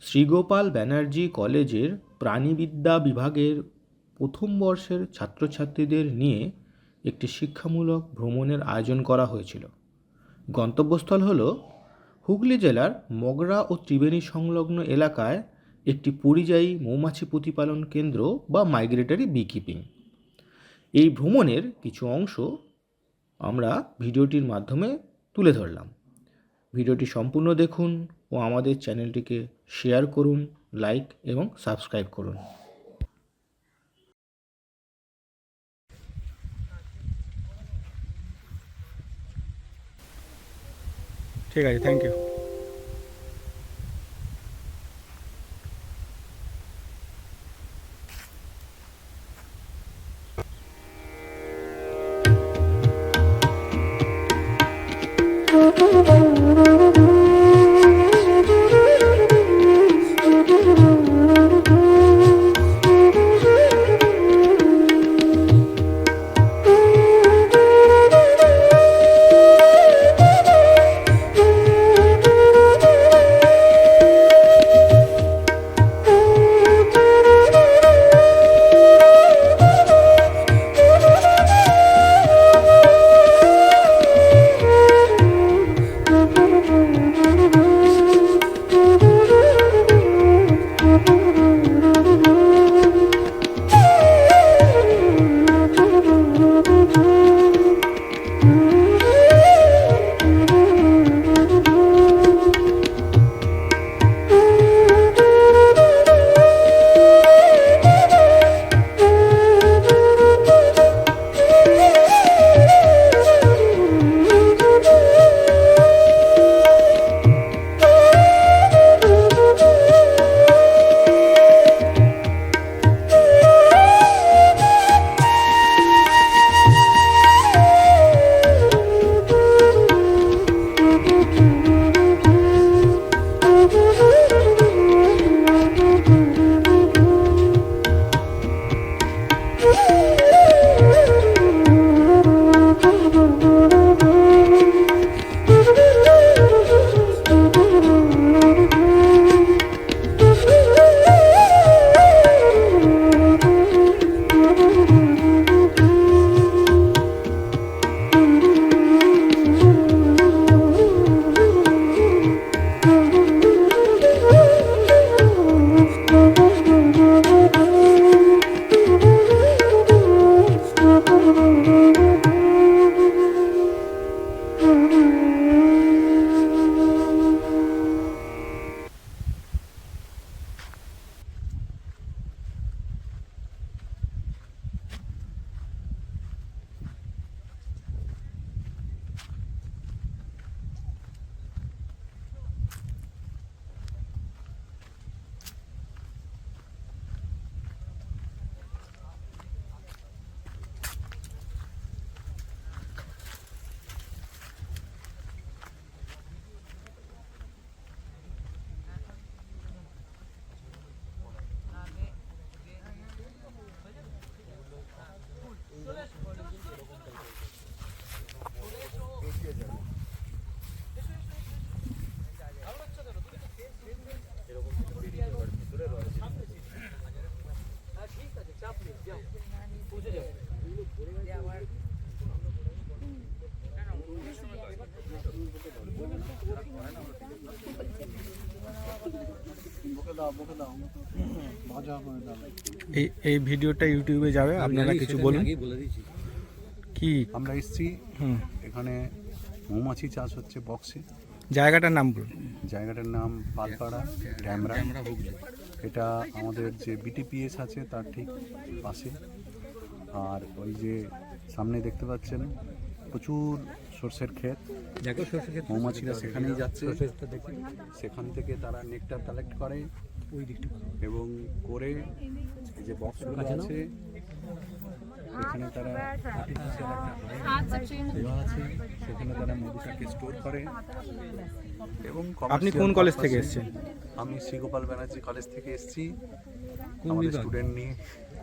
শ্রীগোপাল ব্যানার্জি কলেজের প্রাণিবিদ্যা বিভাগের প্রথম বর্ষের ছাত্রছাত্রীদের নিয়ে একটি শিক্ষামূলক ভ্রমণের আয়োজন করা হয়েছিল। গন্তব্যস্থল হল হুগলি জেলার মগরা ও ত্রিবেণী সংলগ্ন এলাকায় একটি পরিযায়ী মৌমাছি প্রতিপালন কেন্দ্র বা মাইগ্রেটরি বিকিপিং। এই ভ্রমণের কিছু অংশ আমরা ভিডিওটির মাধ্যমে তুলে ধরলাম। ভিডিওটি সম্পূর্ণ দেখুন ও আমাদের চ্যানেলটিকে শেয়ার করুন, লাইক এবং সাবস্ক্রাইব করুন। ঠিক আছে, থ্যাংক ইউ। এই ভিডিওটা ইউটিউবে যাবে, আপনারা কিছু বলুন। কি আমরা এসেছি এখানে মৌমাছি চাষ হচ্ছে বক্সে। জায়গাটার নাম বলুন। জায়গাটার নাম পালপাড়া ড্যামরা। এটা আমাদের যে বিটিপিএস আছে তার ঠিক পাশে। আর ওই যে সামনে দেখতে পাচ্ছেন প্রচুর সর্ষের ক্ষেত, মৌমাছিরা সেখানেই যাচ্ছে। সেখান থেকে তারা নেকটার কালেক্ট করে ওই দিকটা এবং করে এই যে বক্সগুলো আছে সেখানে তারা দেওয়া আছে, সেখানে তারা মধুটাকে স্টোর করে। এবং আপনি কোন কলেজ থেকে এসেছেন? আমি শ্রীগোপাল ব্যানার্জি কলেজ থেকে এসেছি আমাদের স্টুডেন্ট নিয়ে।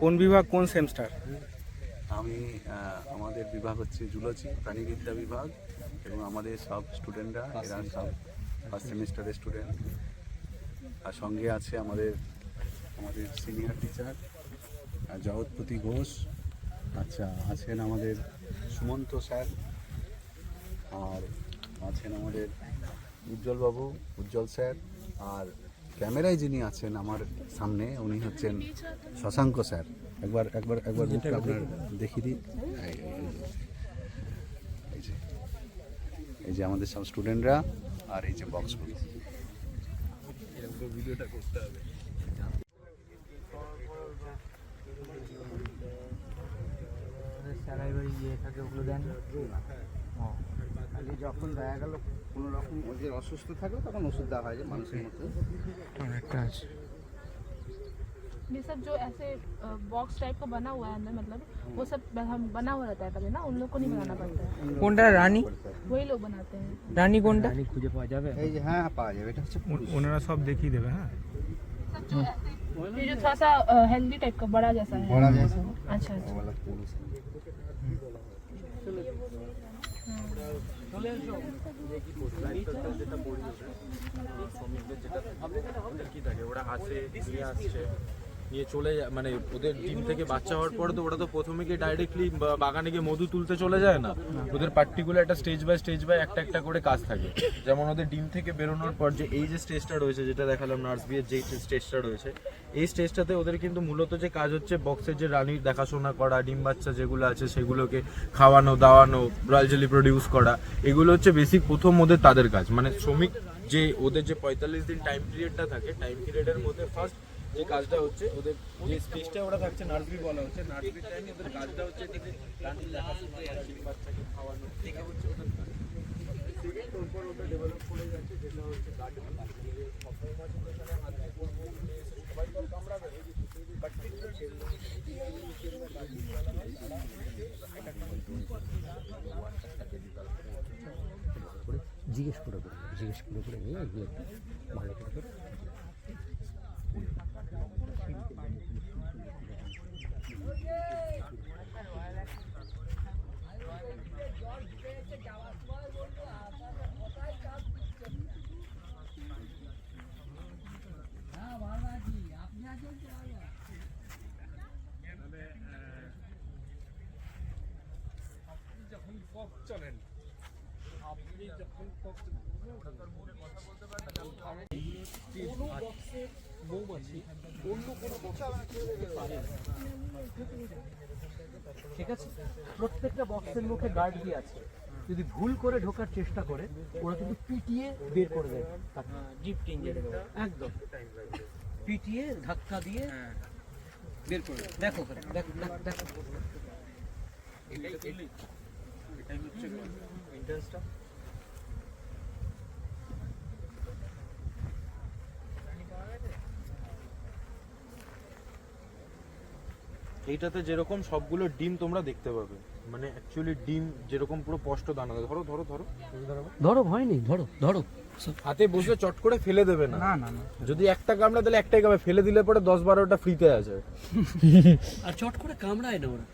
কোন বিভাগ, কোন সেমিস্টার? আমি আমাদের বিভাগ হচ্ছে জুলজি, প্রাণীবিদ্যা বিভাগ, এবং আমাদের সব স্টুডেন্টরা এরা সব ফার্স্ট সেমিস্টারের স্টুডেন্ট। আর সঙ্গে আছে আমাদের সিনিয়র টিচার জগৎপতি ঘোষ, আচ্ছা আছেন আমাদের সুমন্ত স্যার, আর আছেন আমাদের উজ্জ্বল স্যার, আর ক্যামেরায় যিনি আছেন আমার সামনে উনি হচ্ছেন শশাঙ্ক স্যার। একবার মুখটা আপনার দেখিয়ে দিই। এই যে আমাদের সব স্টুডেন্টরা, আর এই যে বক্সগুলো। ভিডিওটা করতে হবে। যখন দেখা গেল কোনো রকম ওদের অসুস্থ থাকলে তখন ওষুধ দেওয়া হয় যে মানুষের মতো। ये सब जो ऐसे बॉक्स टाइप का बना हुआ है अंदर, मतलब वो सब हम बना हुआ रहता है पहले ना, उन लोग को नहीं बनाना पड़ता है। কোনটা রানী? वही लोग बनाते हैं। রানী কোনটা? খুঁজে পাওয়া যাবে, এই যে হ্যাঁ পাওয়া যাবে, এটা হচ্ছে ওনারা সব দেখিয়ে দেবে। হ্যাঁ, सब जो ऐसे ये जो थोड़ा सा हेल्दी टाइप का बड़ा जैसा है। বড়া জैसा अच्छा अच्छा। वो वाला पुरुष है। কি থাকে ওরা আসে নিয়ে আসছে নিয়ে চলে যায়, মানে ওদের ডিম থেকে বাচ্চা হওয়ার পরে তো ওরা তো প্রথমে গিয়ে ডাইরেক্টলি বাগানে গিয়ে মধু তুলতে চলে যায় না, ওদের পার্টিকুলার একটা স্টেজ বাই একটা একটা করে কাজ থাকে। যেমন ওদের ডিম থেকে বেরোনোর পর যে এই যে স্টেজটা রয়েছে, যেটা দেখালাম নার্স বিয়ের যে স্টেজটা রয়েছে, এই স্টেজটাতে ওদের কিন্তু মূলত যে কাজ হচ্ছে বক্সের যে রানীর দেখাশোনা করা, ডিম বাচ্চা যেগুলো আছে সেগুলোকে খাওয়ানো দাওয়ানো, রয়্যাল জেলি প্রডিউস করা, এগুলো হচ্ছে বেসিক প্রথম ওদের তাদের কাজ। মানে শ্রমিক যে ওদের যে 45 দিন টাইম পিরিয়ডটা থাকে, টাইম পিরিয়ডের মধ্যে ফার্স্ট যে কাজটা হচ্ছে ওদের যে স্টেজটা ওরা থাকছে নার্সবি বলা হচ্ছে, নার্সবি টাইমে ওদের কাজটা হচ্ছে এটাকে রানীর দেখাশোনা করা, ডিম বাচ্চাকে খাওয়ানো, এটা হচ্ছে ওদের কাজ। সেকেন্ড ওপর ওটা ডেভেলপ করে যাচ্ছে, যেটা হচ্ছে গার্ড সবসময় মাঝে ওখানে হাত দিয়ে কোন কোন নিয়ে এসে সবাই তো কামড়াবে, বাট জিজ্ঞেস করে নিয়ে গিয়ে ভালো করে ঠিক আছে, প্রত্যেকটা বক্সের মুখে গার্ড দিয়ে আছে, যদি ভুল করে ঢোকার চেষ্টা করে ওরা কিন্তু পিটিয়ে বের করে দেয়, জিপ টেঞ্জে একদম পিটিয়ে ধাক্কা দিয়ে বের করে দেয়। দেখো দেখো দেখো, এটাই হচ্ছে ইন্টারেস্টটা। এইটাতে যেরকম সবগুলো ডিম তোমরা দেখতে পাবে, মানে অ্যাকচুয়ালি ডিম যেরকম পুরো স্পষ্ট দানা। ধরো ধরো ধরো ধরো ভয় নেই, ধরো ধরো, হাতে বসে চট করে ফেলে দেবে না, না না, যদি একটা কামড়া তাহলে একটাই কামড়ে, ফেলে দিলে পরে 10-12টা ফ্রিতে আছে। আর চট করে কামড়ায় না ওরা,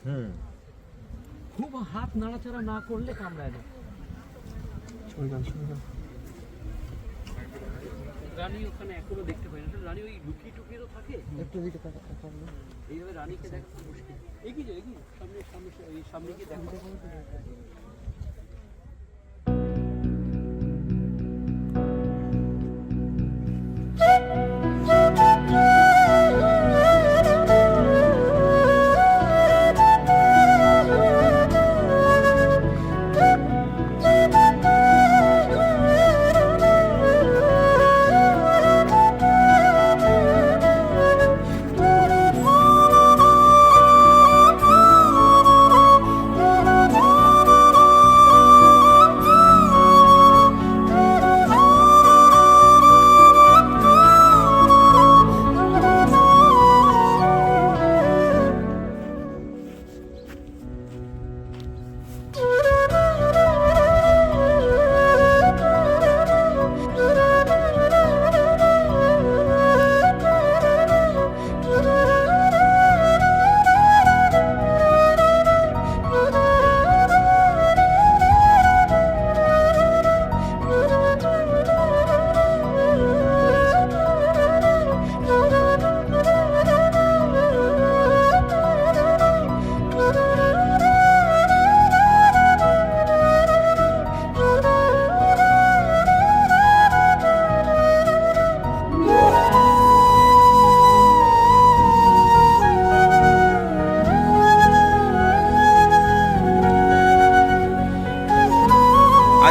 খুব হাত নাড়াচাড়া না করলে কামড়ায় না। রানী ওখানে এখনো দেখতে পাই না, রানী ওই লুকিয়ে টুকিয়ে তো থাকে, একটু দিকে এইভাবে রানীকে দেখা মুশকিল। এগিয়ে সামনে সামনে সামনে গিয়ে দেখা।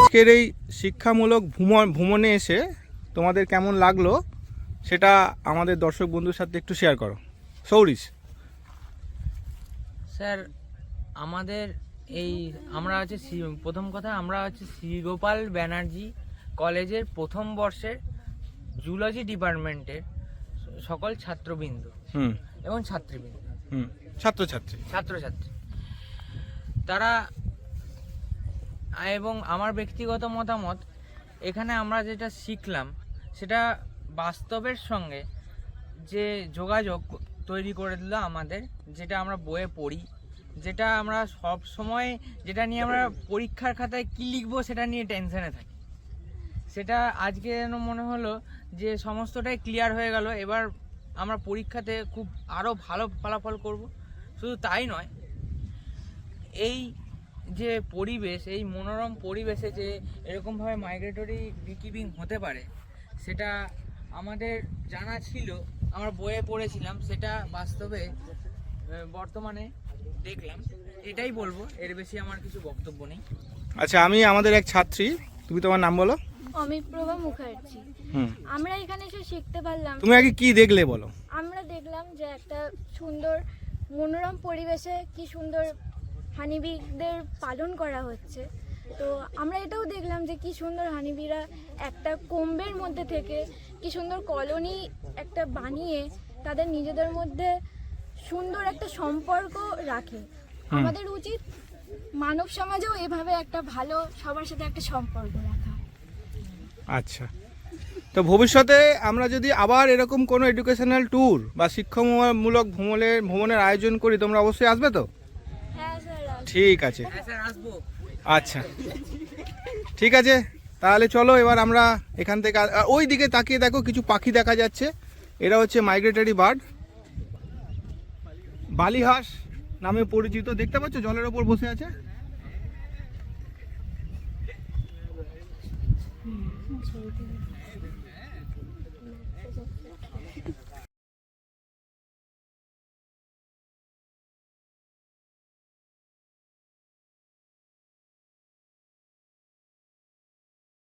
আজকের এই শিক্ষামূলক ভ্রমণে এসে তোমাদের কেমন লাগলো সেটা আমাদের দর্শক বন্ধুর সাথে একটু শেয়ার করো। সৌরিশ। স্যার আমাদের আমরা হচ্ছে প্রথম কথা আমরা হচ্ছে শ্রীগোপাল ব্যানার্জি কলেজের প্রথম বর্ষের জুলজি ডিপার্টমেন্টের সকল ছাত্রবৃন্দ এবং ছাত্রীবৃন্দ ছাত্রছাত্রী তারা এবং আমার ব্যক্তিগত মতামত, এখানে আমরা যেটা শিখলাম সেটা বাস্তবের সঙ্গে যে যোগাযোগ তৈরি করে দিল আমাদের, যেটা আমরা বইয়ে পড়ি, যেটা আমরা সব সময় যেটা নিয়ে আমরা পরীক্ষার খাতায় কী লিখবো সেটা নিয়ে টেনশনে থাকি, সেটা আজকে যেন মনে হলো যে সমস্তটাই ক্লিয়ার হয়ে গেল। এবার আমরা পরীক্ষাতে খুব আরও ভালো ফলাফল করব। শুধু তাই নয়, এই যে পরিবেশ, এই মনোরম পরিবেশে যে এরকমভাবে মাইগ্রেটরি বিকিপিং হতে পারে সেটা আমাদের জানা ছিল, আমরা বইয়ে পড়েছিলাম, সেটা বাস্তবে বর্তমানে দেখলাম। এটাই বলবো, এর বেশি আমার কিছু বক্তব্য নেই। আচ্ছা, আমি আমাদের এক ছাত্রী, তুমি তোমার নাম বলো। অমিপ্রভা মুখার্জি। আমরা এখানে এসে শিখতে পারলাম। তুমি আগে কি দেখলে বলো। আমরা দেখলাম যে একটা সুন্দর মনোরম পরিবেশে কি সুন্দর হানিবিদের পালন করা হচ্ছে। তো আমরা এটাও দেখলাম যে কি সুন্দর হানিবিরা একটা কোম্বের মধ্যে থেকে কি সুন্দর কলোনি একটা বানিয়ে তাদের নিজেদের মধ্যে সুন্দর একটা সম্পর্ক রাখে। আমাদের উচিত মানব সমাজেও এভাবে একটা ভালো সবার সাথে একটা সম্পর্ক রাখা। আচ্ছা, তো ভবিষ্যতে আমরা যদি আবার এরকম কোনো এডুকেশনাল ট্যুর বা শিক্ষামূলক ভ্রমণের আয়োজন করি, তোমরা অবশ্যই আসবে তো? হ্যাঁ স্যার। ঠিক আছে। হ্যাঁ স্যার, আসবো। আচ্ছা, ঠিক আছে, তাহলে চলো এবার আমরা এখান থেকে ওই দিকে তাকিয়ে দেখো, কিছু পাখি দেখা যাচ্ছে। এরা হচ্ছে মাইগ্রেটরি বার্ড, বালিহাঁস নামে পরিচিত। দেখতে পাচ্ছ জলের ওপর বসে আছে।